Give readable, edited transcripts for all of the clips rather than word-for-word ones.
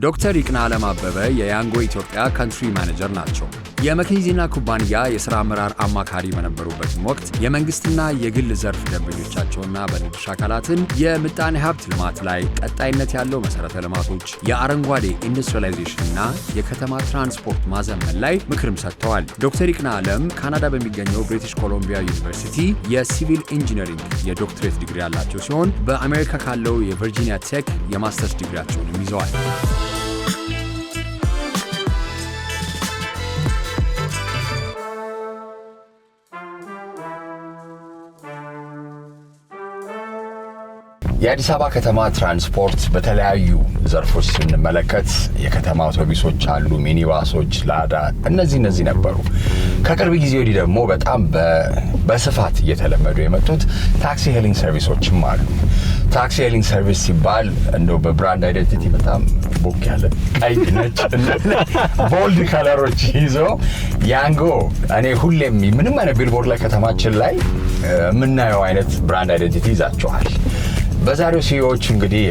ዶክተር ይቅና ዓለም አበበ የያንጎ ኢትዮጵያ ካንትሪ ማኔጀር ናቸው። የመኬንዚና ኩባንያ የሥራ አመራር አማካሪ በነበሩበትም ወቅት የመንግሥትና የግል ዘርፍ ደንበኞቻቸውና ባለድርሻ አካላትን የምጣኔ ሀብት ልማት ላይ ቀጣይነት ያለው መሠረተ ልማቶች፣ የአረንጓዴ ኢንዱስትሪያላይዜሽንና የከተማ ትራንስፖርት ማዘመን ላይ ምክርም ሰጥተዋል። ዶክተር ይቅና ዓለም ካናዳ በሚገኘው ብሪቲሽ ኮሎምቢያ ዩኒቨርሲቲ የሲቪል ኢንጂነሪንግ የዶክትሬት ዲግሪ ያላቸው ሲሆን በአሜሪካ ካለው የቨርጂኒያ ቴክ የማስተርስ ዲግሪያቸውንም ይዘዋል። የአዲስ አበባ ከተማ ትራንስፖርት በተለያዩ ዘርፎች ስንመለከት የከተማ አውቶቡሶች አሉ፣ ሚኒባሶች፣ ላዳ፣ እነዚህ ነበሩ። ከቅርብ ጊዜ ወዲህ ደግሞ በጣም በስፋት እየተለመዱ የመጡት ታክሲ ሄሊንግ ሰርቪሶችም አሉ። ታክሲ ሄሊንግ ሰርቪስ ሲባል እንደው በብራንድ አይደንቲቲ በጣም ቦክ ያለ ቀይ፣ ነጭ ቦልድ ከለሮች ይዞ ያንጎ እኔ ሁሌም ምንም አይነት ቢልቦርድ ላይ ከተማችን ላይ የምናየው አይነት ብራንድ አይደንቲቲ ይዛቸዋል። በዛሬው ሲኢኦዎች እንግዲህ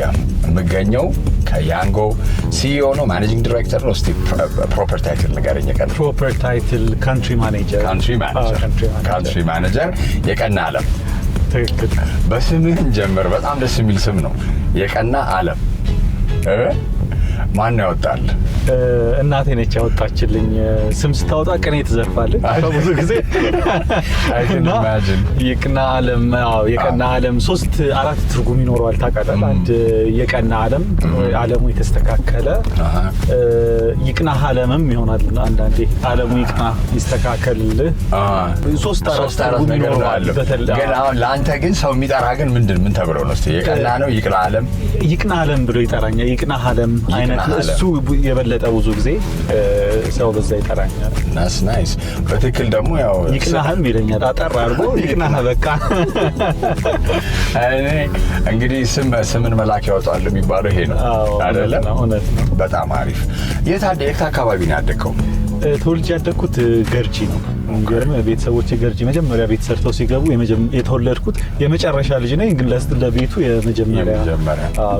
የምገኘው ከያንጎ ሲኢኦ ነው፣ ማኔጂንግ ዲሬክተር ነው። እስቲ ፕሮፐር ታይትል ንገረኝ። ፕሮፐር ታይትል ካንትሪ ማኔጀር የቀና ዓለም። ትክክል። በስምህን ጀምር። በጣም ደስ የሚል ስም ነው፣ የቀና ዓለም። ማን ያወጣል? እናቴ ነች ያወጣችልኝ። ስም ስታወጣ ቅኔ ትዘርፋለች ብዙ ጊዜ። ይቅና ዓለም፣ የቀና ዓለም 3-4 ትርጉም ይኖረዋል ታውቃለህ። አንድ የቀና ዓለም፣ ዓለሙ የተስተካከለ፣ ይቅና ዓለምም ይሆናል አንዳንዴ። ዓለሙ ይቅና ይስተካከልልህ፣ 3-4 ትርጉም ይኖረዋል። ግን አሁን ለአንተ ግን ሰው የሚጠራ ግን ምን ተብሎ ነው? እስቲ የቀና ነው ይቅና ዓለም፣ ይቅና ዓለም ብሎ ይጠራኛል። ይቅና ዓለም አይነት እሱ የበለጠ ብዙ ጊዜ ሰው በዛ ይጠራኛል። ናይስ። በትክክል ደግሞ ያው ይቅናህም ይለኛል አጠር አድርጎ ይቅናህ። በቃ እኔ እንግዲህ ስምን መላክ ያወጣል የሚባለው ይሄ ነው አይደለ? እውነት ነው። በጣም አሪፍ። የት አካባቢ ነው ያደግከው? ተወልጄ ያደግኩት ገርጂ ነው። እንግዲህ ቤተሰቦቼ ገርጂ መጀመሪያ ቤት ሰርተው ሲገቡ የተወለድኩት የመጨረሻ ልጅ ነኝ፣ ግን ለቤቱ የመጀመሪያ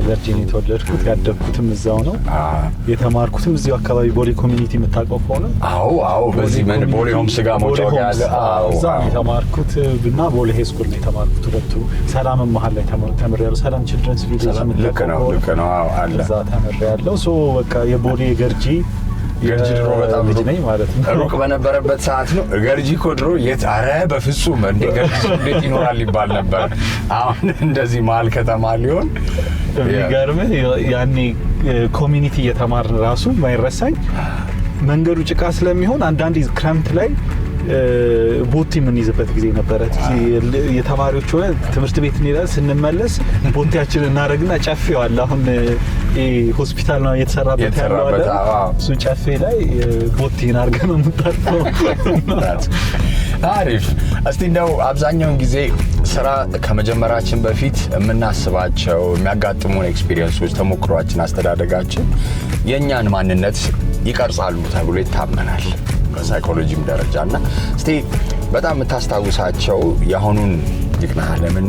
ገርጂ ነው የተወለድኩት። ያደግኩትም እዛው ነው። የተማርኩትም እዚሁ አካባቢ ቦሌ ኮሚኒቲ የምታውቀው ከሆነ አዎ፣ በዚህ ቦሌ ሆምስ ጋር መውጫው ያለ እዛ ነው የተማርኩት እና ቦሌ ሃይ ስኩል ነው የተማርኩት። ሁለቱ ሰላም መሀል ላይ ተምሬያለሁ። ሰላም ቺልድረንስ ቪሌጅ ልክ ነው አለ እዛ ተምሬያለሁ። ሶ በቃ የቦሌ ገርጂ ድሮ በጣም ልጅ ነኝ ማለት ነው። ሩቅ በነበረበት ሰዓት ነው ገርጂ እኮ ድሮ በፍጹም እንደ ገርጂ እንዴት ይኖራል ይባል ነበር። አሁን እንደዚህ መሀል ከተማ ሊሆን የሚገርምህ ያኔ ኮሚኒቲ እየተማርን ራሱ ማይረሳኝ መንገዱ ጭቃ ስለሚሆን አንዳንዴ ክረምት ላይ ቦቲ የምንይዝበት ጊዜ ነበረ። የተማሪዎች ሆነ ትምህርት ቤት እንሄዳለን። ስንመለስ ቦቲያችን እናደርግና ጨፌዋል። አሁን ሆስፒታል ነው የተሰራበት ያለው አለ። እሱ ጨፌ ላይ ቦቲን አድርገን ነው የምንጠጣው። አሪፍ። እስቲ እንደው አብዛኛውን ጊዜ ስራ ከመጀመራችን በፊት የምናስባቸው የሚያጋጥሙን ኤክስፒሪየንሶች፣ ተሞክሯችን፣ አስተዳደጋችን የእኛን ማንነት ይቀርጻሉ ተብሎ ይታመናል በሳይኮሎጂም ደረጃና እስቲ በጣም የምታስታውሳቸው የአሁኑን ይቅና ዓለምን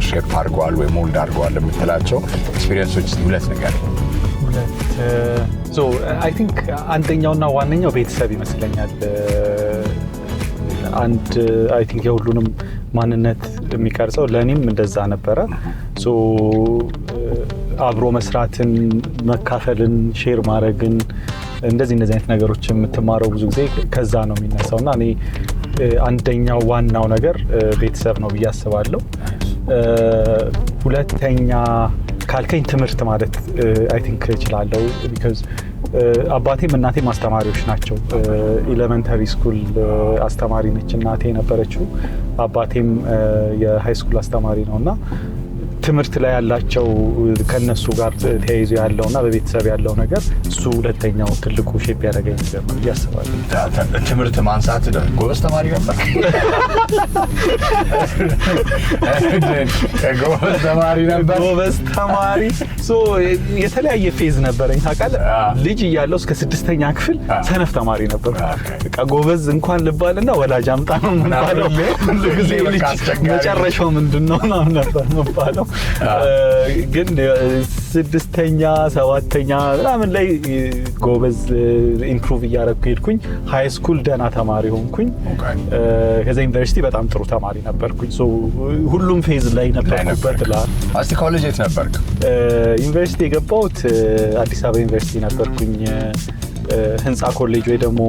ሼፕ አድርገዋል ወይ ሞልድ አድርገዋል የምትላቸው ኤክስፒሪየንሶች ሁለት ነገር? አይ ቲንክ አንደኛውና ዋነኛው ቤተሰብ ይመስለኛል። አይ ቲንክ የሁሉንም ማንነት የሚቀርጸው ለእኔም እንደዛ ነበረ። አብሮ መስራትን፣ መካፈልን፣ ሼር ማድረግን እንደዚህ አይነት ነገሮች የምትማረው ብዙ ጊዜ ከዛ ነው የሚነሳውና እኔ አንደኛው ዋናው ነገር ቤተሰብ ነው ብዬ አስባለሁ። ሁለተኛ ካልከኝ ትምህርት ማለት አይ ቲንክ እችላለሁ። ቢካዝ አባቴም እናቴም አስተማሪዎች ናቸው። ኤሌመንተሪ ስኩል አስተማሪ ነች እናቴ የነበረችው፣ አባቴም የሃይ ስኩል አስተማሪ ነውና ትምህርት ላይ ያላቸው ከነሱ ጋር ተያይዞ ያለውና በቤተሰብ ያለው ነገር እሱ ሁለተኛው ትልቁ ሼፕ ያደረገኝ ነገር ነው ያስባል። ትምህርት ማንሳት ጎበዝ ተማሪ ነበር። ጎበዝ ተማሪ የተለያየ ፌዝ ነበረኝ ታውቃለህ። ልጅ እያለሁ እስከ 6ኛ ክፍል ሰነፍ ተማሪ ነበር። በቃ ጎበዝ እንኳን ልባልና ወላጅ አምጣ ነው የምንባለው። ሁሉ ጊዜ ልጅ መጨረሻው ምንድነው ነው ነበር የምባለው። ግን ስድስተኛ ሰባተኛ ምናምን ላይ ጎበዝ ኢምፕሩቭ እያደረኩ ሄድኩኝ። ሃይ ስኩል ደህና ተማሪ ሆንኩኝ። ከዛ ዩኒቨርሲቲ በጣም ጥሩ ተማሪ ነበርኩኝ። ሶ ሁሉም ፌዝ ላይ ነበርኩበት። እስቲ ኮሌጅ የት ነበርክ? ዩኒቨርሲቲ የገባሁት አዲስ አበባ ዩኒቨርሲቲ ነበርኩኝ። ህንፃ ኮሌጅ ወይ ደግሞ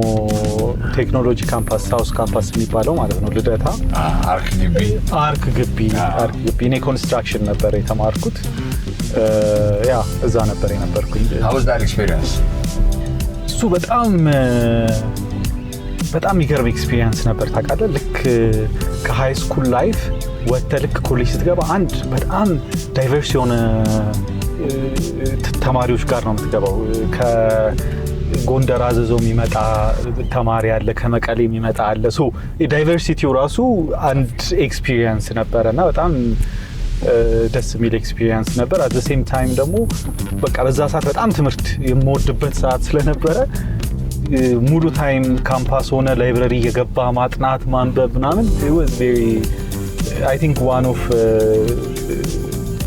ቴክኖሎጂ ካምፓስ ሳውስ ካምፓስ የሚባለው ማለት ነው። ልደታ አርክ ግቢ እኔ ኮንስትራክሽን ነበር የተማርኩት። ያ እዛ ነበር የነበርኩኝ። How was that experience? እሱ በጣም የሚገርም ኤክስፒሪየንስ ነበር። ታውቃለህ ልክ ከሃይ ስኩል ላይፍ ወጥተህ ልክ ኮሌጅ ስትገባ አንድ በጣም ዳይቨርስ የሆነ ተማሪዎች ጋር ነው የምትገባው። ጎንደር አዘዞ የሚመጣ ተማሪ አለ፣ ከመቀሌ የሚመጣ አለ። ሶ ዳይቨርሲቲው ራሱ አንድ ኤክስፒሪየንስ ነበረና በጣም ደስ የሚል ኤክስፒሪየንስ ነበር። አት ዘ ሴም ታይም ደግሞ በቃ በዛ ሰዓት በጣም ትምህርት የምወድበት ሰዓት ስለነበረ ሙሉ ታይም ካምፓስ ሆነ ላይብረሪ የገባ ማጥናት ማንበብ ምናምን አይ ቲንክ ዋን ኦፍ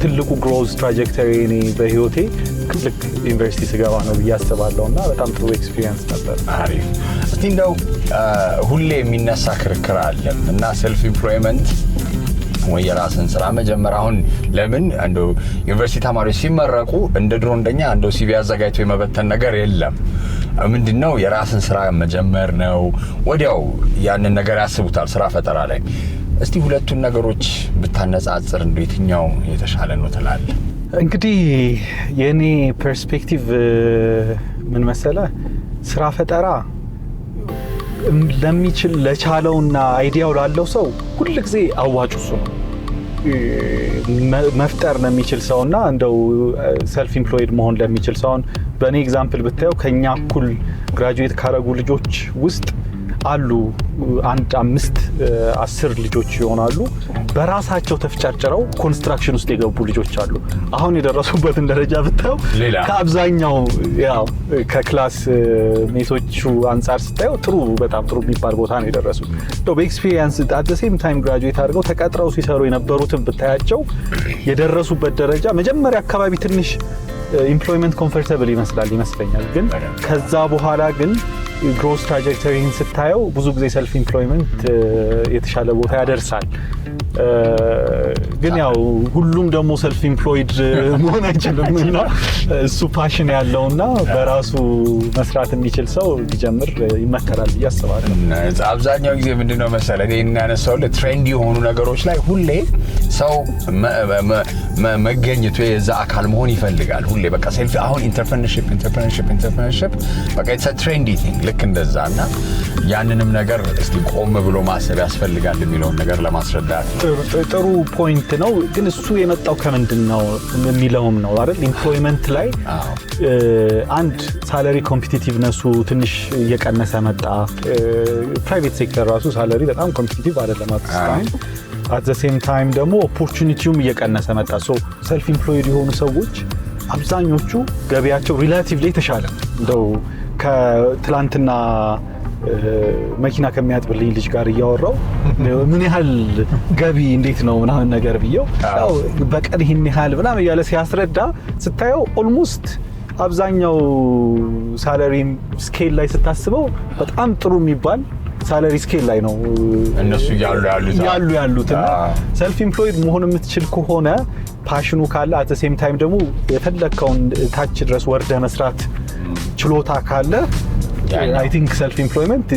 ትልቁ ግሮዝ ትራጀክተሪ እኔ በህይወቴ ልክ ዩኒቨርሲቲ ስገባ ነው ብዬ አስባለሁ። እና በጣም ጥሩ ኤክስፒሪየንስ ነበር። አሪፍ። እስቲ እንደው ሁሌ የሚነሳ ክርክር አለ እና ሰልፍ ኢምፕሎይመንት ወይ የራስን ስራ መጀመር። አሁን ለምን እንደው ዩኒቨርሲቲ ተማሪዎች ሲመረቁ እንደ ድሮ እንደኛ እንደው ሲቪ አዘጋጅቶ የመበተን ነገር የለም። ምንድነው የራስን ስራ መጀመር ነው። ወዲያው ያንን ነገር ያስቡታል ስራ ፈጠራ ላይ። እስቲ ሁለቱን ነገሮች ብታነጻጽር እንደው የትኛው የተሻለ ነው ትላለህ? እንግዲህ የኔ ፐርስፔክቲቭ ምን መሰለ፣ ስራ ፈጠራ ለሚችል ለቻለውና አይዲያው ላለው ሰው ሁልጊዜ አዋጭ እሱ ነው። መፍጠር ለሚችል ሰውና እንደው ሰልፍ ኢምፕሎይድ መሆን ለሚችል ሰው በእኔ ኤግዛምፕል ብታየው ከኛ እኩል ግራጁዌት ካረጉ ልጆች ውስጥ አሉ 5-10 ልጆች ይሆናሉ በራሳቸው ተፍጨርጭረው ኮንስትራክሽን ውስጥ የገቡ ልጆች አሉ። አሁን የደረሱበትን ደረጃ ብታየው ከአብዛኛው ያው ከክላስ ሜቶቹ አንፃር ስታየው በጣም ጥሩ የሚባል ቦታ ነው የደረሱት። በኤክስፒሪየንስ አት ዘ ሴም ታይም ግራጁዌት አድርገው ተቀጥረው ሲሰሩ የነበሩትን ብታያቸው የደረሱበት ደረጃ መጀመሪያ አካባቢ ትንሽ ኢምፕሎይመንት ኮምፎርታብል ይመስለኛል። ግን ከዛ በኋላ ግን ግሮስ ትራጀክተሪን ስታየው ብዙ ጊዜ ሰልፍ ኢምፕሎይመንት የተሻለ ቦታ ያደርሳል። ግን ያው ሁሉም ደግሞ ሰልፍ ኢምፕሎይድ መሆን አይችልም እና እሱ ፓሽን ያለውና በራሱ መስራት የሚችል ሰው ቢጀምር ይመከራል ብዬ አስባለሁ። አብዛኛው ጊዜ ምንድነው መሰለህ እኔ እናነሳው ለትሬንድ የሆኑ ነገሮች ላይ ሁሌ ሰው መገኘቱ የዛ አካል መሆን ይፈልጋል። ሁሌ በቃ ሰልፍ አሁን ኢንተርፕረነርሺፕ በቃ ኢትስ አ ትሬንዲ ቲንግ ልክ እንደዛና ያንንም ነገር እስቲ ቆም ብሎ ማሰብ ያስፈልጋል የሚለውን ነገር ለማስረዳት ጥሩ ፖይንት ነው። ግን እሱ የመጣው ከምንድን ነው የሚለውም ነው አይደል? ኢምፕሎይመንት ላይ አንድ ሳላሪ ኮምፒቲቲቭነሱ ትንሽ እየቀነሰ መጣ። ፕራይቬት ሴክተር ራሱ ሳላሪ በጣም ኮምፒቲቲቭ አይደለም አት ዘ ሴም ታይም ደግሞ ኦፖርቹኒቲውም እየቀነሰ መጣ። ሶ ሰልፍ ኢምፕሎይድ የሆኑ ሰዎች አብዛኞቹ ገቢያቸው ሪላቲቭሊ የተሻለ እንደው ከትላንትና መኪና ከሚያጥብልኝ ልጅ ጋር እያወራው ምን ያህል ገቢ እንዴት ነው ምናምን ነገር ብየው ያው በቀን ይሄን ያህል ምናምን እያለ ሲያስረዳ ስታየው ኦልሞስት አብዛኛው ሳላሪ ስኬል ላይ ስታስበው በጣም ጥሩ የሚባል ሳላሪ ስኬል ላይ ነው እነሱ ያሉት እና ሰልፍ ኢምፕሎይድ መሆን የምትችል ከሆነ ፓሽኑ ካለ አት ዘ ሴም ታይም ደግሞ የፈለከውን ታች ድረስ ወርደ መስራት ችሎታ ካለ አይ ቲንክ ሰልፍ ኢምፕሎይመንት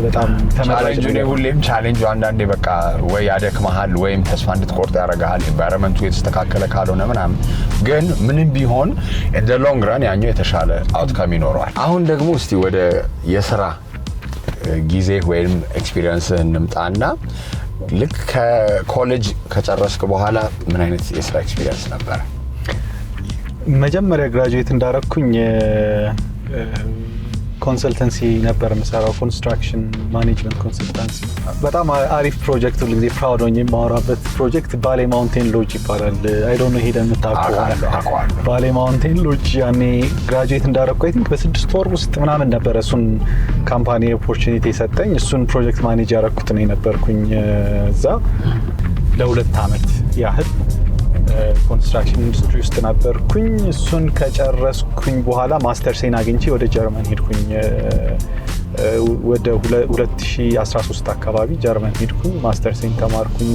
በጣም ተመራጭ ነው። ሁሌም ቻሌንጁ አንዳንዴ በቃ ወይ ያደክመሃል ወይም ተስፋ እንድትቆርጥ ያደርጋል። ኢንቫይሮንመንቱ የተስተካከለ ካልሆነ ምናምን ግን ምንም ቢሆን ኢን ዘ ሎንግ ራን ያኛው የተሻለ አውትካም ይኖረዋል። አሁን ደግሞ እስቲ ወደ የስራ ጊዜ ወይም ኤክስፒሪየንስ እንምጣና ልክ ከኮሌጅ ከጨረስክ በኋላ ምን አይነት የስራ ኤክስፒሪየንስ ነበር? መጀመሪያ ግራጁዌት እንዳረኩኝ ኮንሰልተንሲ ነበር የምሰራው፣ ኮንስትራክሽን ማኔጅመንት ኮንሰልታንሲ። በጣም አሪፍ ፕሮጀክት፣ ሁሉ ጊዜ ፕራውድ ሆኜ የማወራበት ፕሮጀክት ባሌ ማውንቴን ሎጅ ይባላል። አይ ዶንት ኖ ሄደህ የምታውቀው ባሌ ማውንቴን ሎጅ። ያኔ ግራጁዌት እንዳረኩ አይ ቲንክ በ6 ወር ውስጥ ምናምን ነበረ እሱን ካምፓኒ ኦፖርቹኒቲ የሰጠኝ። እሱን ፕሮጀክት ማኔጅ ያረኩት ነው የነበርኩኝ እዛ ለ2 ዓመት ያህል። ኮንስትራክሽን ኢንዱስትሪ ውስጥ ነበርኩኝ። እሱን ከጨረስኩኝ በኋላ ማስተርሴን አግኝቼ ወደ ጀርመን ሄድኩኝ። ወደ 2013 አካባቢ ጀርመን ሄድኩኝ፣ ማስተርሴን ተማርኩኝ።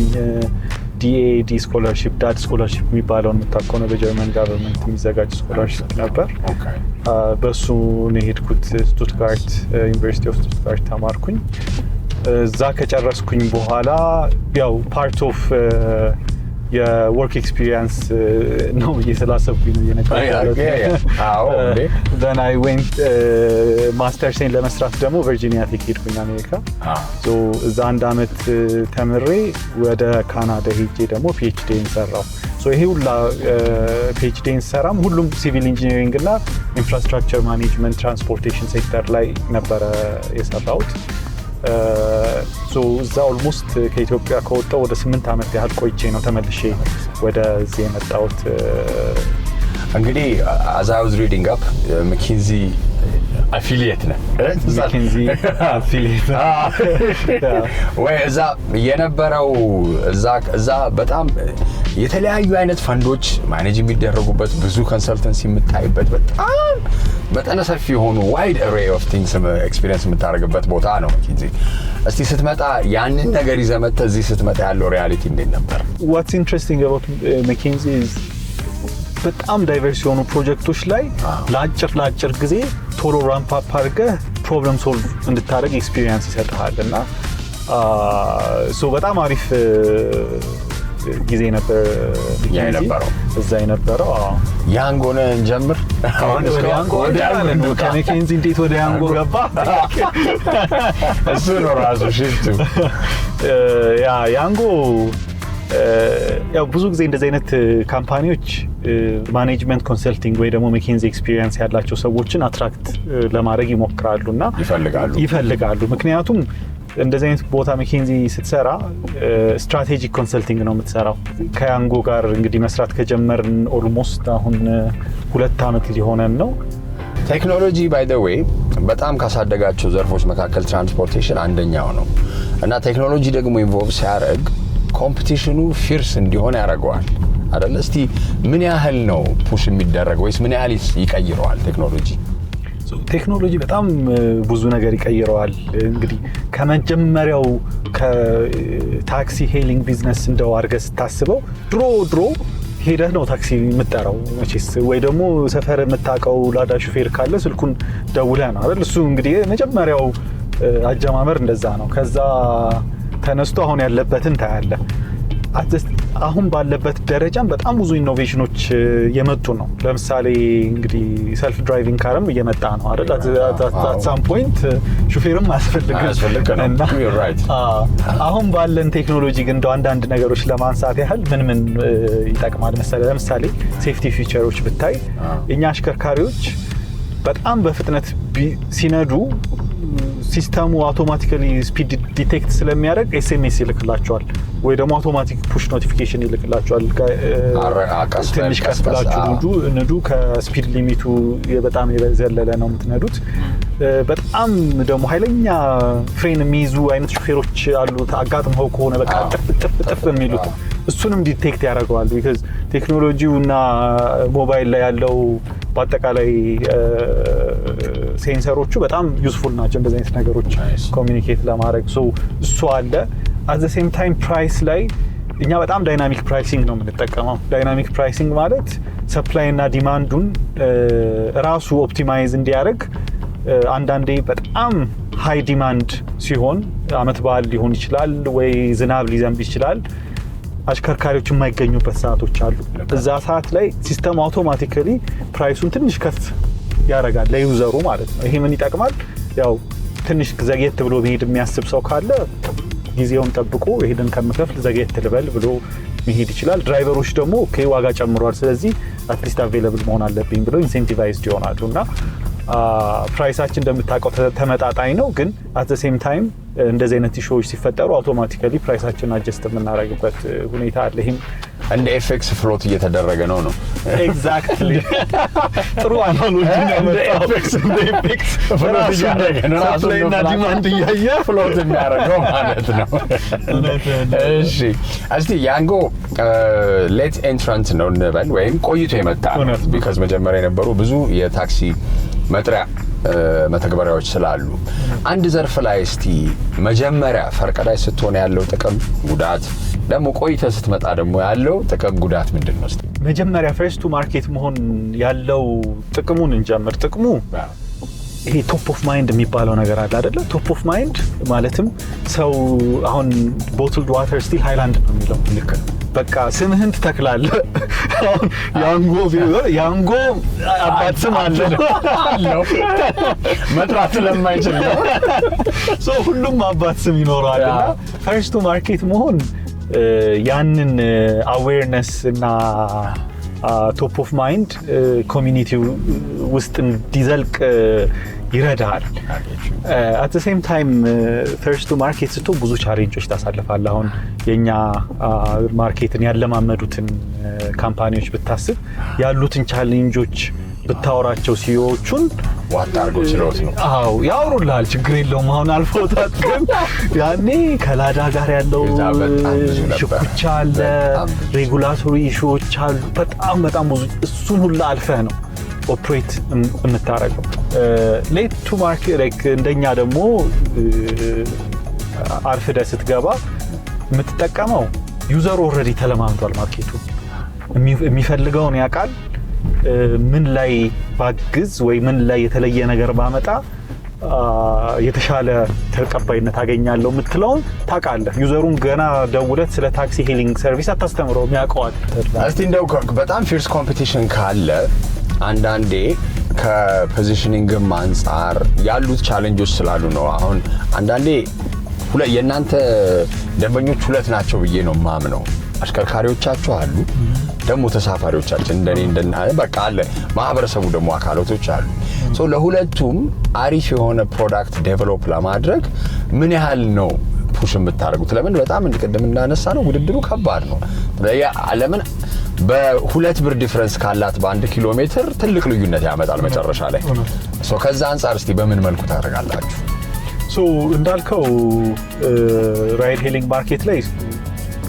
ዲኤዲ ስኮላርሺፕ ዳድ ስኮላርሺፕ የሚባለውን የምታውቀው ነው። በጀርመን ጋቨርንመንት የሚዘጋጅ ስኮላርሺፕ ነበር። በሱ ነው የሄድኩት። ስቱትጋርት ዩኒቨርሲቲ ኦፍ ስቱትጋርት ተማርኩኝ። እዛ ከጨረስኩኝ በኋላ ያው ፓርት ኦፍ የወርክ ኤክስፒሪየንስ ነው ብዬ ስላሰብኩኝ ነው የነገርኩት። then I went ማስተርሴን ለመስራት ደግሞ ቨርጂኒያ ቴክ ሄድኩኝ አሜሪካ። እዛ 1 አመት ተምሬ ወደ ካናዳ ሄጄ ደግሞ ፒኤችዲን ሰራው። ይሄ ሁላ ፒኤችዲን ሰራም ሁሉም ሲቪል ኢንጂነሪንግ እና ኢንፍራስትራክቸር ማኔጅመንት ትራንስፖርቴሽን ሴክተር ላይ ነበረ የሰራሁት። እዛ ኦልሞስት ከኢትዮጵያ ከወጣሁ ወደ 8 አመት ያህል ቆይቼ ነው ተመልሼ ወደዚህ የመጣሁት። እንግዲህ as I was reading up መኪንዚ አፊሊየት ነህ? መኪንዚ አፊሊየት ወይ እዛ የነበረው እዛ በጣም የተለያዩ አይነት ፈንዶች ማኔጅ የሚደረጉበት ብዙ ኮንሰልተንሲ የምታይበት በጣም መጠነ ሰፊ የሆኑ ዋይድ አሬይ ኦፍ ቲንግስ ኤክስፒሪየንስ የምታደርግበት ቦታ ነው መኪንዚ። እስቲ ስትመጣ ያንን ነገር ይዘህ መጥተህ እዚህ ስትመጣ ያለው ሪያሊቲ እንዴት ነበር? What's interesting about መኪንዚ is በጣም ዳይቨርስ የሆኑ ፕሮጀክቶች ላይ ለአጭር ጊዜ ቶሎ ራምፕ አፕ አድርገህ ፕሮብለም ሶልቭ እንድታደርግ ኤክስፒሪየንስ ይሰጥሃል እና በጣም አሪፍ ጊዜ ነበር እዛ የነበረው። ያንጎን እንጀምር። ከመኪንዚ እንዴት ወደ ያንጎ ገባ? እሱ ነው ራሱ ሽፍቱ። ያንጎ ያው ብዙ ጊዜ እንደዚህ አይነት ካምፓኒዎች ማኔጅመንት ኮንሰልቲንግ ወይ ደግሞ መኪንዚ ኤክስፒሪየንስ ያላቸው ሰዎችን አትራክት ለማድረግ ይሞክራሉና ይፈልጋሉ። ምክንያቱም እንደዚህ አይነት ቦታ መኪንዚ ስትሰራ ስትራቴጂክ ኮንሰልቲንግ ነው የምትሰራው። ከያንጎ ጋር እንግዲህ መስራት ከጀመርን ኦልሞስት አሁን 2 አመት ሊሆነን ነው። ቴክኖሎጂ ባይ ዘ ዌይ በጣም ካሳደጋቸው ዘርፎች መካከል ትራንስፖርቴሽን አንደኛው ነው እና ቴክኖሎጂ ደግሞ ኢንቮልቭ ሲያደርግ ኮምፒቲሽኑ ፊርስ እንዲሆን ያደርገዋል አይደል? እስቲ ምን ያህል ነው ፑሽ የሚደረገው ወይስ ምን ያህል ይቀይረዋል ቴክኖሎጂ? ቴክኖሎጂ በጣም ብዙ ነገር ይቀይረዋል። እንግዲህ ከመጀመሪያው ከታክሲ ሄሊንግ ቢዝነስ እንደው አድርገህ ስታስበው ድሮ ሄደህ ነው ታክሲ የምትጠራው መቼስ፣ ወይ ደግሞ ሰፈር የምታውቀው ላዳ ሹፌር ካለ ስልኩን ደውለህ ነው አይደል? እሱ እንግዲህ መጀመሪያው አጀማመር እንደዛ ነው። ከዛ ተነስቶ አሁን ያለበትን ታያለህ። አሁን ባለበት ደረጃም በጣም ብዙ ኢኖቬሽኖች የመጡ ነው። ለምሳሌ እንግዲህ ሰልፍ ድራይቪንግ ካርም እየመጣ ነው አይደል? at some point ሹፌርም አያስፈልግም። አሁን ባለን ቴክኖሎጂ ግን እንደው አንዳንድ ነገሮች ለማንሳት ያህል ምን ይጠቅማል መሰለህ? ለምሳሌ ሴፍቲ ፊቸሮች ብታይ የኛ አሽከርካሪዎች በጣም በፍጥነት ሲነዱ ሲስተሙ አውቶማቲካሊ ስፒድ ዲቴክት ስለሚያደርግ ኤስኤምኤስ ይልክላቸዋል ወይ ደግሞ አውቶማቲክ ፑሽ ኖቲፊኬሽን ይልክላቸዋል። ትንሽ ቀስ ብላችሁ ንዱ፣ ከስፒድ ሊሚቱ በጣም የዘለለ ነው የምትነዱት። በጣም ደግሞ ኃይለኛ ፍሬን የሚይዙ አይነት ሹፌሮች አሉ። አጋጥመው ከሆነ በቃ ጥፍ የሚሉት እሱንም ዲቴክት ያደርገዋል። ቢካዝ ቴክኖሎጂውና ሞባይል ላይ ያለው በአጠቃላይ ሴንሰሮቹ በጣም ዩዝፉል ናቸው እንደዚህ አይነት ነገሮች ኮሚኒኬት ለማድረግ። እሱ አለ። at the same time ፕራይስ ላይ እኛ በጣም ዳይናሚክ ፕራይሲንግ ነው የምንጠቀመው። ዳይናሚክ ፕራይሲንግ ማለት ሰፕላይ እና ዲማንዱን ራሱ ኦፕቲማይዝ እንዲያደርግ አንዳንዴ በጣም ሃይ ዲማንድ ሲሆን አመት በዓል ሊሆን ይችላል ወይ ዝናብ ሊዘንብ ይችላል፣ አሽከርካሪዎች የማይገኙበት ሰዓቶች አሉ። እዛ ሰዓት ላይ ሲስተም አውቶማቲካሊ ፕራይሱን ትንሽ ከፍ ያደርጋል ለዩዘሩ ማለት ነው። ይሄ ምን ይጠቅማል? ያው ትንሽ ዘግየት ብሎ መሄድ የሚያስብ ሰው ካለ ጊዜውን ጠብቆ ይሄንን ከምከፍል ዘግየት ልበል ብሎ መሄድ ይችላል። ድራይቨሮች ደግሞ ዋጋ ጨምሯል ስለዚህ አትሊስት አቬይለብል መሆን አለብኝ ብሎ ኢንሴንቲቫይዝድ ይሆናሉ እና ፕራይሳችን እንደምታውቀው ተመጣጣኝ ነው። ግን at the same time እንደዚህ አይነት ኢሹዎች ሲፈጠሩ አውቶማቲካሊ ፕራይሳችንን አጀስት የምናደርግበት ሁኔታ አለ። ይሄም እንደ ኤፌክስ ፍሎት እየተደረገ ነው ኤግዛክትሊ ጥሩ አናሎጂ ነው ኤፌክስ ፍሎት እያደረገ ነው ራሱና ዲማንድ እያየ ፍሎት የሚያደርገው ማለት ነው እሺ እስቲ ያንጎ ሌት ኤንትራንት ነው እንበል ወይም ቆይቶ የመጣ ቢካዝ መጀመሪያ የነበሩ ብዙ የታክሲ መጥሪያ መተግበሪያዎች ስላሉ አንድ ዘርፍ ላይ እስቲ መጀመሪያ ፈርቀዳይ ስትሆን ያለው ጥቅም ጉዳት ደግሞ ቆይተ ስትመጣ ደግሞ ያለው ጥቅም ጉዳት ምንድነው እስቲ መጀመሪያ ፈርስት ቱ ማርኬት መሆን ያለው ጥቅሙን እንጀምር ጥቅሙ ይሄ ቶፕ ኦፍ ማይንድ የሚባለው ነገር አለ አይደለ ቶፕ ኦፍ ማይንድ ማለትም ሰው አሁን ቦትልድ ዋተር ስቲል ሃይላንድ ነው የሚለው ልክ ነው በቃ ስምህን ትተክላለህ ያንጎ አባት ስም አለው መጥራት ስለማይችል ነው ሶ ሁሉም አባት ስም ይኖራልና ፈርስት ቱ ማርኬት መሆን ያንን አዌርነስ እና ቶፕ ኦፍ ማይንድ ኮሚኒቲው ውስጥ እንዲዘልቅ ይረዳል at the same time first to market ስትሆን ብዙ ቻሌንጆች ታሳልፋለህ አሁን የኛ ማርኬትን ያለማመዱትን ካምፓኒዎች ብታስብ ያሉትን ቻሌንጆች ብታወራቸው ሲዮቹን ዋጣርጎ ስለውት ነው አው ያወሩልሃል ችግር የለውም አሁን አልፎታት ግን ያኔ ከላዳ ጋር ያለው ሽኩቻ አለ ሬጉላቶሪ ኢሹዎች አሉ በጣም ብዙ እሱን ሁሉ አልፈህ ነው ኦፕሬት የምታረገው ሌት ቱ ማርኬት ላይክ እንደኛ ደግሞ አርፍደህ ስትገባ የምትጠቀመው ዩዘር ኦልሬዲ ተለማምዷል ማርኬቱ የሚፈልገውን ያውቃል ምን ላይ ባግዝ ወይ ምን ላይ የተለየ ነገር ባመጣ የተሻለ ተቀባይነት አገኛለሁ የምትለውን ታውቃለህ ዩዘሩን ገና ደውለት ስለ ታክሲ ሄሊንግ ሰርቪስ አታስተምረው የሚያውቀዋል እስቲ እንደው በጣም ፊርስ ኮምፒቲሽን ካለ አንዳንዴ ከፖዚሽኒንግም አንፃር ያሉት ቻሌንጆች ስላሉ ነው አሁን አንዳንዴ የእናንተ ደንበኞች ሁለት ናቸው ብዬ ነው ማምነው አሽከርካሪዎቻችሁ አሉ ደግሞ ተሳፋሪዎቻችን እንደኔ በቃ አለ ማህበረሰቡ ደግሞ አካላቶች አሉ ሶ ለሁለቱም አሪፍ የሆነ ፕሮዳክት ዴቨሎፕ ለማድረግ ምን ያህል ነው ፑሽ የምታደርጉት ለምን በጣም እንድቀደም እንዳነሳ ነው ውድድሩ ከባድ ነው ለምን በሁለት ብር ዲፈረንስ ካላት በ1 ኪሎ ሜትር ትልቅ ልዩነት ያመጣል መጨረሻ ላይ ሶ ከዛ አንፃር እስቲ በምን መልኩ ታደርጋላችሁ ሶ እንዳልከው ራይድ ሄሊንግ ማርኬት ላይ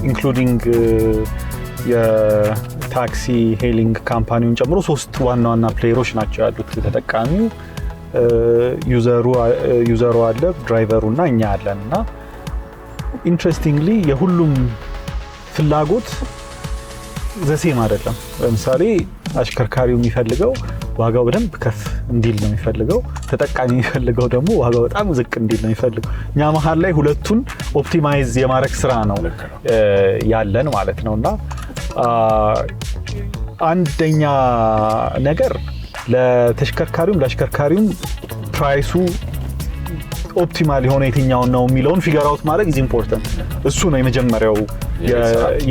ኢንክሉዲንግ የታክሲ ሄሊንግ ካምፓኒውን ጨምሮ ሶስት ዋና ፕሌየሮች ናቸው ያሉት ተጠቃሚው ዩዘሩ አለ ድራይቨሩና እኛ አለንና ኢንትረስቲንግሊ የሁሉም ፍላጎት ዘሴም አይደለም ለምሳሌ አሽከርካሪው የሚፈልገው ዋጋው በደንብ ከፍ እንዲል ነው የሚፈልገው ተጠቃሚ የሚፈልገው ደግሞ ዋጋው በጣም ዝቅ እንዲል ነው የሚፈልገው እኛ መሃል ላይ ሁለቱን ኦፕቲማይዝ የማድረግ ስራ ነው ያለን ማለት ነውና አንደኛ ነገር ለተሽከርካሪውም ለአሽከርካሪውም ፕራይሱ ኦፕቲማል የሆነ የትኛው ነው የሚለውን ፊገር አውት ማድረግ ኢዝ ኢምፖርታንት እሱ ነው የመጀመሪያው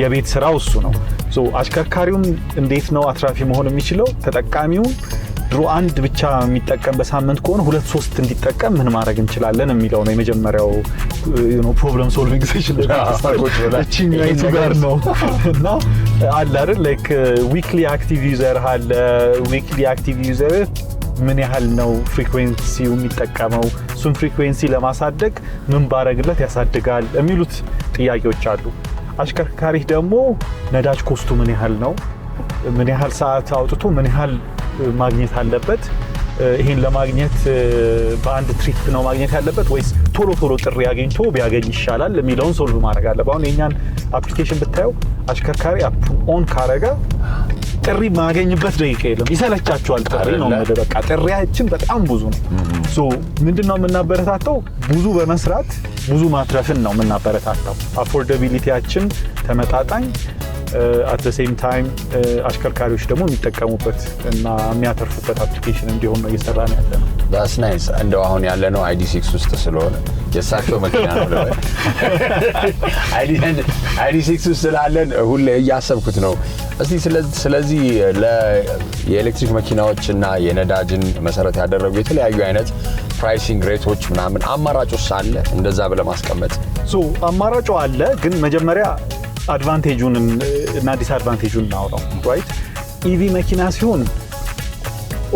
የቤት ስራው እሱ ነው ሶ አሽከርካሪውም እንዴት ነው አትራፊ መሆን የሚችለው ተጠቃሚው ድሮ አንድ ብቻ የሚጠቀም በሳምንት ከሆነ 2-3 እንዲጠቀም ምን ማድረግ እንችላለን የሚለው ነው የመጀመሪያው ፕሮብለም ሶልቪንግ ሴሽን እቺኛይቱ ጋር ነው እና አለ አይደል ላይክ ዊክሊ አክቲቭ ዩዘር አለ ዊክሊ አክቲቭ ዩዘር ምን ያህል ነው ፍሪኩዌንሲው የሚጠቀመው እሱን ፍሪኩዌንሲ ለማሳደግ ምን ባረግለት ያሳድጋል የሚሉት ጥያቄዎች አሉ አሽከርካሪ ደግሞ ነዳጅ ኮስቱ ምን ያህል ነው ምን ያህል ሰዓት አውጥቶ ምን ያህል ማግኘት አለበት ይሄን ለማግኘት በአንድ ትሪፕ ነው ማግኘት ያለበት ወይስ ቶሎ ጥሪ አግኝቶ ቢያገኝ ይሻላል የሚለውን ሶልቭ ማድረግ አለ አሁን የኛን አፕሊኬሽን ብታየው አሽከርካሪ አፕ ኦን ካረጋ ጥሪ ማገኝበት ደቂቃ የለም ይሰለቻቸዋል ጥሪ ነው በቃ ጥሪያችን በጣም ብዙ ነው ሶ ምንድነው የምናበረታታው ብዙ በመስራት ብዙ ማትረፍን ነው የምናበረታታው አፎርዳቢሊቲያችን ተመጣጣኝ at the same time አሽከርካሪዎች ደግሞ የሚጠቀሙበት እና የሚያተርፉበት አፕሊኬሽን እንዲሆን ነው እየሰራን ያለነው that's nice እንደው አሁን ያለነው ID6 ውስጥ ስለሆነ የሳቸው መኪና ነው ID6 ውስጥ ስላለን ሁሌ እያሰብኩት ነው እስቲ ስለዚህ የኤሌክትሪክ መኪናዎችና የነዳጅን መሰረት ያደረጉ የተለያዩ አይነት ፕራይሲንግ ሬቶች ምናምን አማራጮች አለ እንደዛ ብለ ማስቀመጥ ሶ አማራጮ አለ ግን መጀመሪያ አድቫንቴጁን እና ዲስአድቫንቴጁን እናውራው ራይት ኢቪ መኪና ሲሆን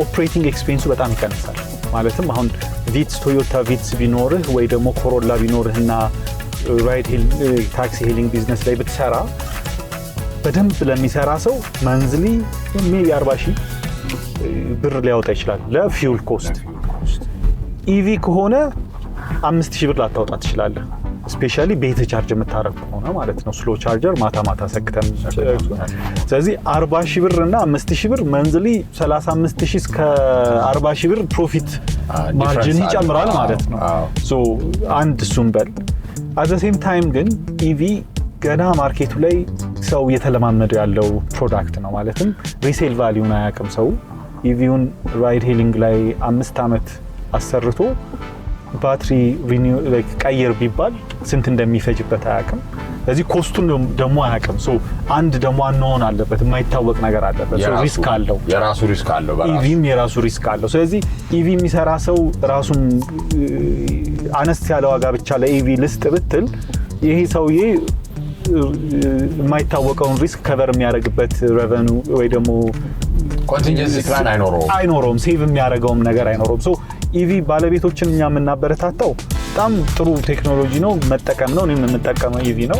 ኦፕሬቲንግ ኤክስፔንሱ በጣም ይቀንሳል ማለትም አሁን ቪትስ ቶዮታ ቪትስ ቢኖርህ ወይ ደግሞ ኮሮላ ቢኖርህና ራይድ ታክሲ ሄሊንግ ቢዝነስ ላይ ብትሰራ በደንብ ለሚሰራ ሰው መንዝሊ ሜቢ 40,000 ብር ሊያወጣ ይችላል ለፊውል ኮስት ኢቪ ከሆነ 5,000 ብር ላታወጣ ትችላለህ ስፔሻሊ ቤት ቻርጅ የምታረግ ከሆነ ማለት ነው ስሎ ቻርጀር ማታ ሰክተን ስለዚህ 40,000 ብር እና 5,000 ብር መንዝሊ 35,000 እስከ 40,000 ብር ፕሮፊት ማርጂን ይጨምራል ማለት ነው ሶ አንድ እሱም በል at the same time ግን ኢቪ ገና ማርኬቱ ላይ ሰው እየተለማመደ ያለው ፕሮዳክት ነው ማለትም ሪሴል ቫልዩን አያውቅም ሰው ኢቪውን ራይድ ሄሊንግ ላይ 5 ዓመት አሰርቶ ባትሪ ሪኒው ላይክ ቀየር ቢባል ስንት እንደሚፈጅበት አያውቅም ስለዚህ ኮስቱን ደግሞ አያውቅም ሶ አንድ ደግሞ አንሆን አለበት የማይታወቅ ነገር አለበት ሶ ሪስክ አለው የራሱ ሪስክ አለው ኢቪም የራሱ ሪስክ አለው ስለዚህ ኢቪ የሚሰራ ሰው ራሱን አነስ ያለ ዋጋ ብቻ ለኢቪ ልስጥ ብትል ይሄ ሰውዬ የማይታወቀውን ሪስክ ከቨር የሚያደርግበት ሬቨኑ ወይ ደግሞ ኮንቲንጀንሲ ፕላን አይኖረውም ሴቭ የሚያደርገውም ነገር አይኖረውም ሶ ኢቪ ባለቤቶችን እኛ የምናበረታታው በጣም ጥሩ ቴክኖሎጂ ነው መጠቀም ነው እኔም የምጠቀመው ኢቪ ነው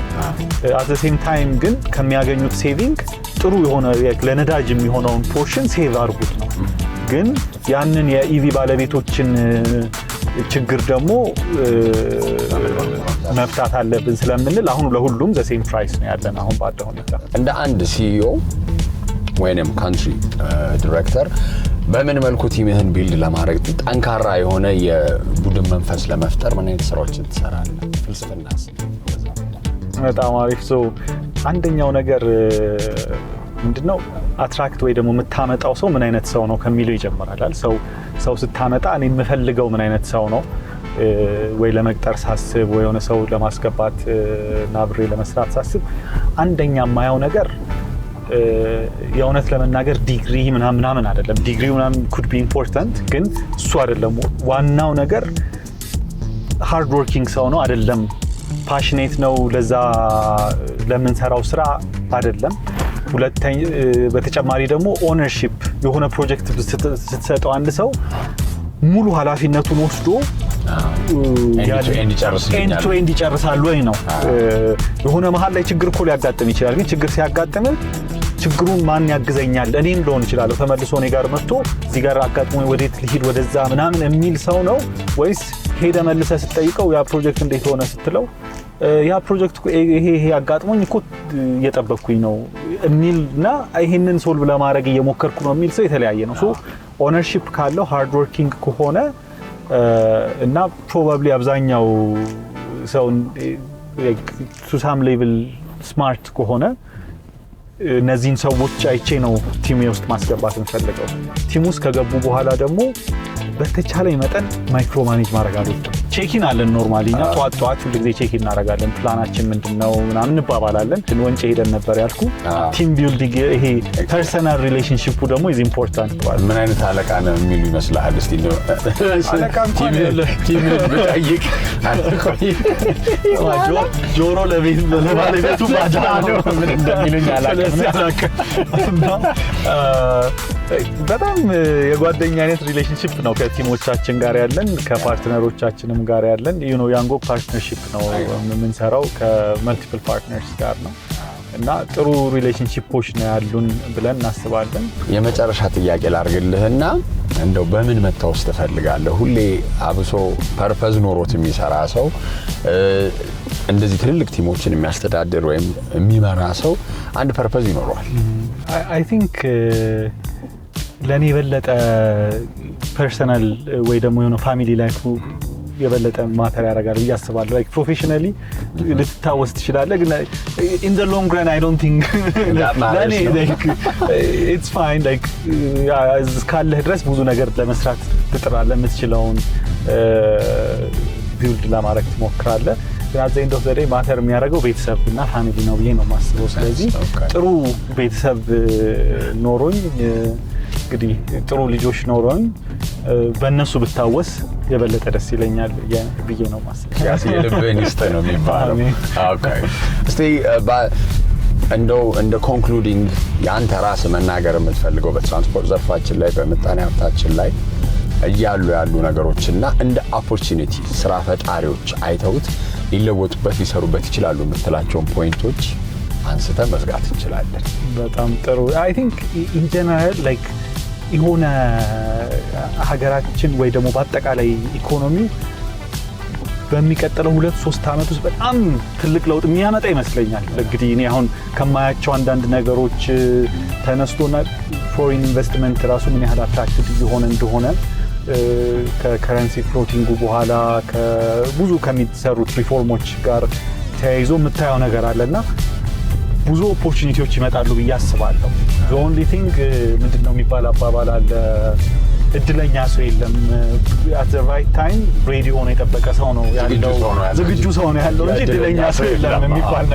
at the same time ግን ከሚያገኙት ሴቪንግ ጥሩ የሆነ ለነዳጅ የሚሆነውን ፖርሽን ሴቭ አድርጉት ነው ግን ያንን የኢቪ ባለቤቶችን ችግር ደግሞ መፍታት አለብን ስለምንል አሁን ለሁሉም ዘ ሴም ፕራይስ ነው ያለን አሁን ባለው ሁኔታ እንደ አንድ ሲኢኦ ወይንም ካንትሪ ዳይሬክተር በምን መልኩ ቲምህን ቢልድ ለማድረግ ጠንካራ የሆነ የቡድን መንፈስ ለመፍጠር ምን አይነት ስራዎችን ትሰራለህ ፍልስፍናስ በጣም አሪፍ ሶ አንደኛው ነገር ምንድነው አትራክት ወይ ደግሞ የምታመጣው ሰው ምን አይነት ሰው ነው ከሚለው ይጀምራል ሰው ስታመጣ እኔ የምፈልገው ምን አይነት ሰው ነው ወይ ለመቅጠር ሳስብ ወይ የሆነ ሰው ለማስገባት እና አብሬ ለመስራት ሳስብ አንደኛ የማየው ነገር የእውነት ለመናገር ዲግሪ ምናምን አይደለም ዲግሪ ምናምን could be important ግን እሱ አይደለም ዋናው ነገር ሃርድ ወርኪንግ ሰው ነው አይደለም ፓሽኔት ነው ለዛ ለምንሰራው ስራ አይደለም ሁለተኛ በተጨማሪ ደግሞ ኦነርሺፕ የሆነ ፕሮጀክት ስትሰጠው አንድ ሰው ሙሉ ኃላፊነቱን ወስዶ ኤንድ ይጨርሳል ወይ ነው የሆነ መሃል ላይ ችግር እኮ ሊያጋጥም ይችላል ግን ችግር ሲያጋጥም ችግሩን ማን ያግዘኛል እኔም ልሆን ይችላል ተመልሶ እኔ ጋር መጥቶ እዚህ ጋር አጋጥሞ ወዴት ልሂድ ወደዛ ምናምን የሚል ሰው ነው ወይስ ሄደ መልሰ ስትጠይቀው ያ ፕሮጀክት እንዴት ሆነ ስትለው ያ ፕሮጀክት ይሄ አጋጥሞኝ እኮ እየጠበቅኩኝ ነው የሚልና ይሄንን ሶልቭ ለማድረግ እየሞከርኩ ነው የሚል ሰው የተለያየ ነው ሶ ኦነርሺፕ ካለው ሃርድ ወርኪንግ ከሆነ እና ፕሮባብሊ አብዛኛው ሰው ቱ ሳም ሌቭል ስማርት ከሆነ እነዚህን ሰዎች አይቼ ነው ቲም ውስጥ ማስገባት እንፈልገው ቲም ውስጥ ከገቡ በኋላ ደግሞ በተቻለ መጠን ማይክሮ ማኔጅ ማድረግ አለብን ቼኪን አለን ኖርማሊኛ ጧት ሁሉ ጊዜ ቼኪን እናደርጋለን ፕላናችን ምንድነው ምናምን እንባባላለን ወንጭ ሄደን ነበር ያልኩ ቲም ቢልዲንግ ይሄ ፐርሰናል ሪሌሽንሺፑ ደግሞ ኢዝ ኢምፖርታንት ማለት ምን አይነት አለቃ ነው የሚሉ ይመስላል እስቲ ነው አለቃም ቲም ብጠይቅ ጆሮ ለባለቤቱ ባጃ ነው ምን እንደሚሉኝ አላውቅም በጣም የጓደኛ አይነት ሪሌሽንሺፕ ነው ከቲሞቻችን ጋር ያለን ከፓርትነሮቻችንም ጋር ያለን ያንጎ ፓርትነርሺፕ ነው የምንሰራው ከመልቲፕል ፓርትነርስ ጋር ነው እና ጥሩ ሪሌሽንሺፖች ነው ያሉን ብለን እናስባለን የመጨረሻ ጥያቄ ላርግልህና እንደው በምን መታወስ ትፈልጋለህ ሁሌ አብሶ ፐርፐዝ ኖሮት የሚሰራ ሰው እንደዚህ ትልልቅ ቲሞችን የሚያስተዳድር ወይም የሚመራ ሰው አንድ ፐርፐዝ ይኖረዋል አይ ቲንክ ለኔ የበለጠ ፐርሰናል ወይ ደግሞ የሆነ ፋሚሊ ላይፍ የበለጠ ማተር ያደርጋል ብዬ አስባለሁ ላይክ ፕሮፌሽናሊ ልትታወስ ትችላለህ ግን in the long run I don't think ለኔ like it's fine like እስካለህ ድረስ ብዙ ነገር ለመስራት ትጥራለህ የምትችለውን ቢልድ ለማድረግ ትሞክራለህ ግን at the end of the day ማተር የሚያደርገው ቤተሰብ እና ፋሚሊ ነው ብዬ ነው የማስበው ስለዚህ ጥሩ ቤተሰብ ኖሮኝ እንግዲህ ጥሩ ልጆች ኖሮኝ በእነሱ ብታወስ የበለጠ ደስ ይለኛል ብዬ ነው ማስበው። ያስ የልብህን ይስጥህ ነው የሚባለው። ኦኬ እስቲ እንደ ኮንክሉዲንግ ያንተ ራስህ መናገር የምትፈልገው በትራንስፖርት ዘርፋችን ላይ በምጣኔ ሀብታችን ላይ ያሉ ነገሮችና እንደ ኦፖርቹኒቲ ስራ ፈጣሪዎች አይተውት ሊለወጡበት ሊሰሩበት ይችላሉ የምትላቸውን ፖይንቶች አንስተን መዝጋት እንችላለን። በጣም ጥሩ። አይ ቲንክ ኢን ጀነራል ላይክ የሆነ ሀገራችን ወይ ደግሞ በአጠቃላይ ኢኮኖሚው በሚቀጥለው 2-3 አመት ውስጥ በጣም ትልቅ ለውጥ የሚያመጣ ይመስለኛል። እንግዲህ እኔ አሁን ከማያቸው አንዳንድ ነገሮች ተነስቶና ፎሬን ኢንቨስትመንት ራሱ ምን ያህል አትራክቲቭ እየሆነ እንደሆነ ከከረንሲ ፍሎቲንጉ በኋላ ብዙ ከሚሰሩት ሪፎርሞች ጋር ተያይዞ የምታየው ነገር አለና ብዙ ኦፖርቹኒቲዎች ይመጣሉ ብዬ አስባለሁ። the only thing ምንድነው የሚባል አባባል አለ፣ እድለኛ ሰው የለም at the right time ሬዲ ሆኖ የጠበቀ ሰው ነው ያለው፣ ዝግጁ ሰው ነው ያለው እንጂ እድለኛ ሰው የለም የሚባል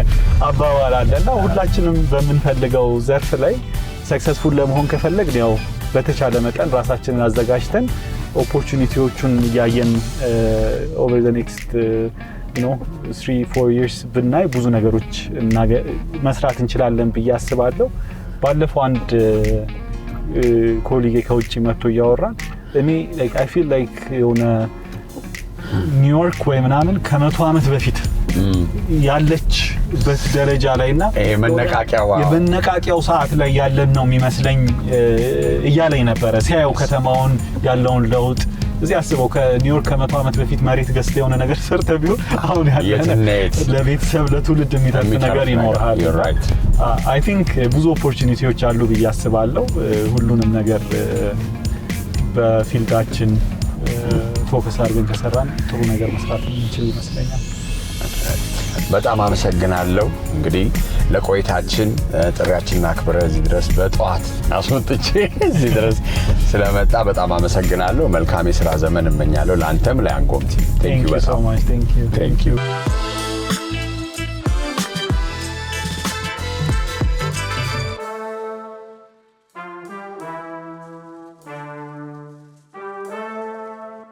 አባባል አለና ሁላችንም በምንፈልገው ዘርፍ ላይ ሰክሰስፉል ለመሆን ከፈለግን ያው በተቻለ መጠን ራሳችንን አዘጋጅተን ኦፖርቹኒቲዎቹን ያየን over the next 3-4 years ብናይ ብዙ ነገሮች መስራት እንችላለን ብዬ አስባለሁ። ባለፈው አንድ ኮሊጌ ከውጭ መጥቶ ያወራን እኔ like I feel like የሆነ ኒውዮርክ ወይ ምናምን ከ100 አመት በፊት ያለችበት ደረጃ ላይና የመነቃቂያው ሰዓት ላይ ያለን ነው የሚመስለኝ እያለኝ ነበረ ሲያየው ከተማውን ያለውን ለውጥ። እዚህ አስበው ከኒውዮርክ ከ100 አመት በፊት መሬት ገዝተህ የሆነ ነገር ሰርተህ ቢሆን አሁን ያለነ ለቤተሰብ ለትውልድ የሚተርፍ ነገር ይኖርሃል። አይ ቲንክ ብዙ ኦፖርቹኒቲዎች አሉ ብዬ አስባለሁ። ሁሉንም ነገር በፊልዳችን ፎከስ አድርገን ከሰራን ጥሩ ነገር መስራት እንችል ይመስለኛል። በጣም አመሰግናለሁ። እንግዲህ ለቆይታችን ጥሪያችንን አክብረህ እዚህ ድረስ በጠዋት አስወጥቼ እዚህ ድረስ ስለመጣ በጣም አመሰግናለሁ። መልካም የሥራ ዘመን እመኛለሁ ላንተም ለአንጎም ቲም። Thank you so much. Thank you.